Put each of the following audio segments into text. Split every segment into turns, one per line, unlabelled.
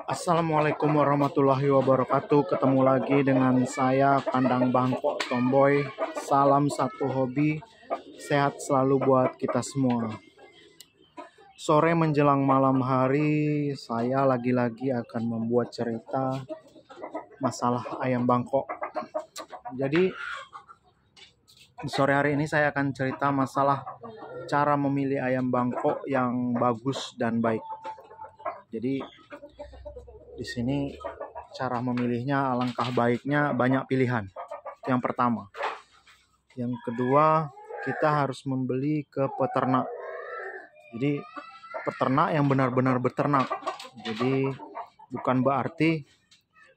Assalamualaikum warahmatullahi wabarakatuh. Ketemu lagi dengan saya Kandang Bangkok Tomboy. Salam satu hobi, sehat selalu buat kita semua. Sore menjelang malam hari, saya lagi-lagi akan membuat cerita masalah ayam Bangkok. Jadi sore hari ini saya akan cerita masalah cara memilih ayam Bangkok yang bagus dan baik. Jadi di sini cara memilihnya alangkah baiknya banyak pilihan. Yang pertama. Yang kedua, kita harus membeli ke peternak. Jadi peternak yang benar-benar beternak. Jadi bukan berarti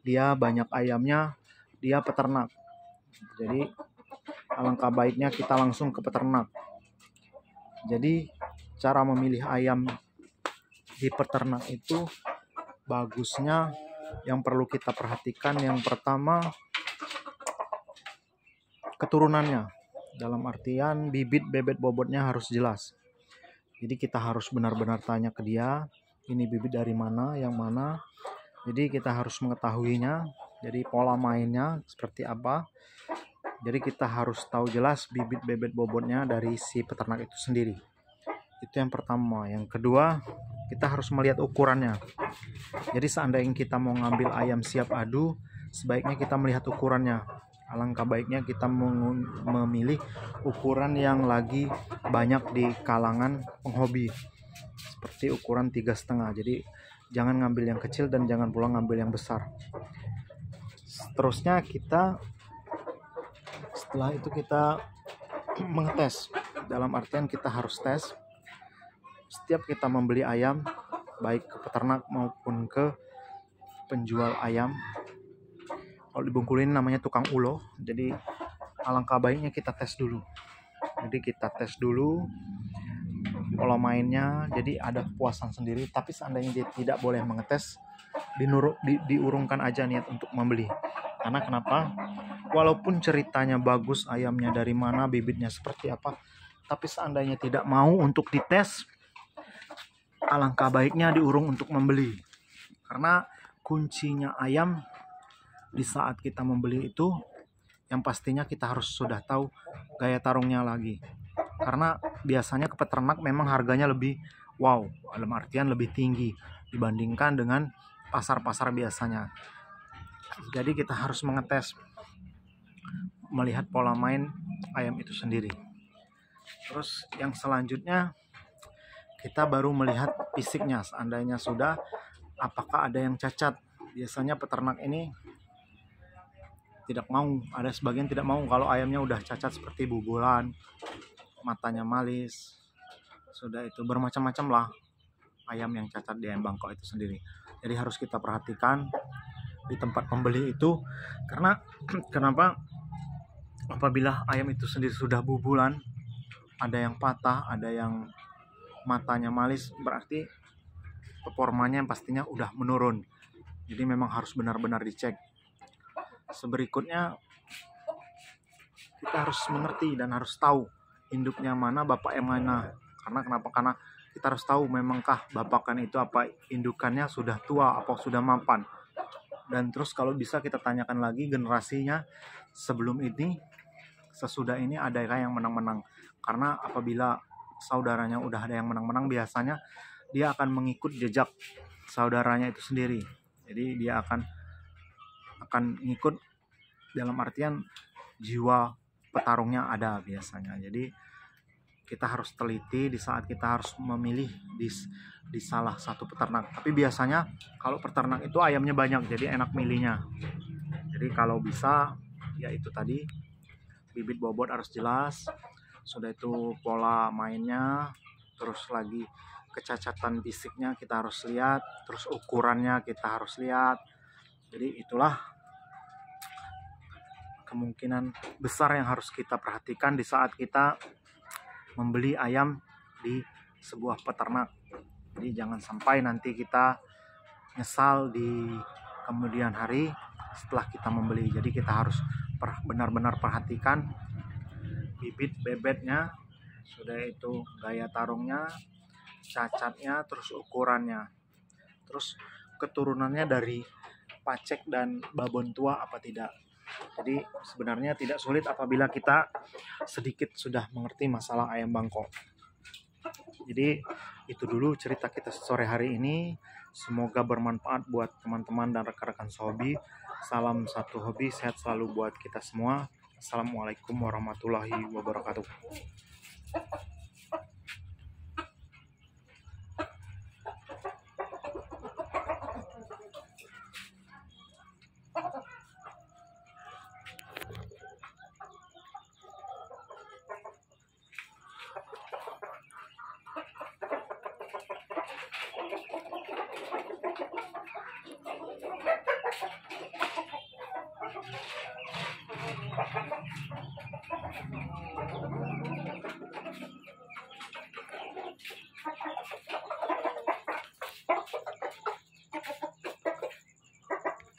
dia banyak ayamnya, dia peternak. Jadi alangkah baiknya kita langsung ke peternak. Jadi cara memilih ayam di peternak itu bagusnya yang perlu kita perhatikan yang pertama keturunannya. Dalam artian bibit bebet bobotnya harus jelas. Jadi kita harus benar-benar tanya ke dia, ini bibit dari mana, yang mana. Jadi kita harus mengetahuinya. Jadi pola mainnya seperti apa. Jadi kita harus tahu jelas bibit bebet bobotnya dari si peternak itu sendiri. Itu yang pertama. Yang kedua, kita harus melihat ukurannya. Jadi seandainya kita mau ngambil ayam siap adu, sebaiknya kita melihat ukurannya. Alangkah baiknya kita memilih ukuran yang lagi banyak di kalangan penghobi. Seperti ukuran 3,5. Jadi jangan ngambil yang kecil dan jangan pula ngambil yang besar. Seterusnya setelah itu kita mengetes. Dalam artian kita harus tes. Setiap kita membeli ayam, baik ke peternak maupun ke penjual ayam, kalau di Bengkulu ini namanya tukang ulo. Jadi alangkah baiknya kita tes dulu. Jadi kita tes dulu pola mainnya, jadi ada kepuasan sendiri. Tapi seandainya dia tidak boleh mengetes, diurungkan aja niat untuk membeli. Karena kenapa? Walaupun ceritanya bagus, ayamnya dari mana, bibitnya seperti apa, tapi seandainya tidak mau untuk dites, alangkah baiknya diurung untuk membeli. Karena kuncinya ayam di saat kita membeli itu, yang pastinya kita harus sudah tahu gaya tarungnya lagi. Karena biasanya ke peternak memang harganya lebih wow, dalam artian lebih tinggi dibandingkan dengan pasar-pasar biasanya. Jadi kita harus mengetes, melihat pola main ayam itu sendiri. Terus yang selanjutnya kita baru melihat fisiknya. Seandainya sudah, apakah ada yang cacat. Biasanya peternak ini tidak mau, ada sebagian tidak mau kalau ayamnya udah cacat seperti bubulan, matanya malis, sudah itu bermacam-macam lah ayam yang cacat di ayam Bangkok itu sendiri. Jadi harus kita perhatikan di tempat pembeli itu. Karena kenapa? Apabila ayam itu sendiri sudah bubulan, ada yang patah, ada yang matanya malis, berarti performanya yang pastinya udah menurun. Jadi memang harus benar-benar dicek. Berikutnya kita harus mengerti dan harus tahu induknya mana, bapak yang mana. Karena kenapa? Karena kita harus tahu memangkah bapakan itu apa indukannya sudah tua apa sudah mapan. Dan terus kalau bisa kita tanyakan lagi generasinya sebelum ini, sesudah ini adakah yang menang-menang. Karena apabila saudaranya udah ada yang menang-menang, biasanya dia akan mengikut jejak saudaranya itu sendiri. Jadi dia akan ngikut, dalam artian jiwa petarungnya ada biasanya. Jadi kita harus teliti di saat kita harus memilih di salah satu peternak. Tapi biasanya kalau peternak itu ayamnya banyak, jadi enak milihnya. Jadi kalau bisa, ya itu tadi, bibit bobot harus jelas, sudah itu pola mainnya, terus lagi kecacatan fisiknya kita harus lihat, terus ukurannya kita harus lihat. Jadi itulah kemungkinan besar yang harus kita perhatikan di saat kita membeli ayam di sebuah peternak. Jadi jangan sampai nanti kita nyesal di kemudian hari setelah kita membeli. Jadi kita harus benar-benar perhatikan bibit bebetnya, sudah itu gaya tarungnya, cacatnya, terus ukurannya. Terus keturunannya dari pacek dan babon tua apa tidak. Jadi sebenarnya tidak sulit apabila kita sedikit sudah mengerti masalah ayam Bangkok. Jadi itu dulu cerita kita sore hari ini. Semoga bermanfaat buat teman-teman dan rekan-rekan sehobi. Salam satu hobi, sehat selalu buat kita semua. Assalamualaikum warahmatullahi wabarakatuh.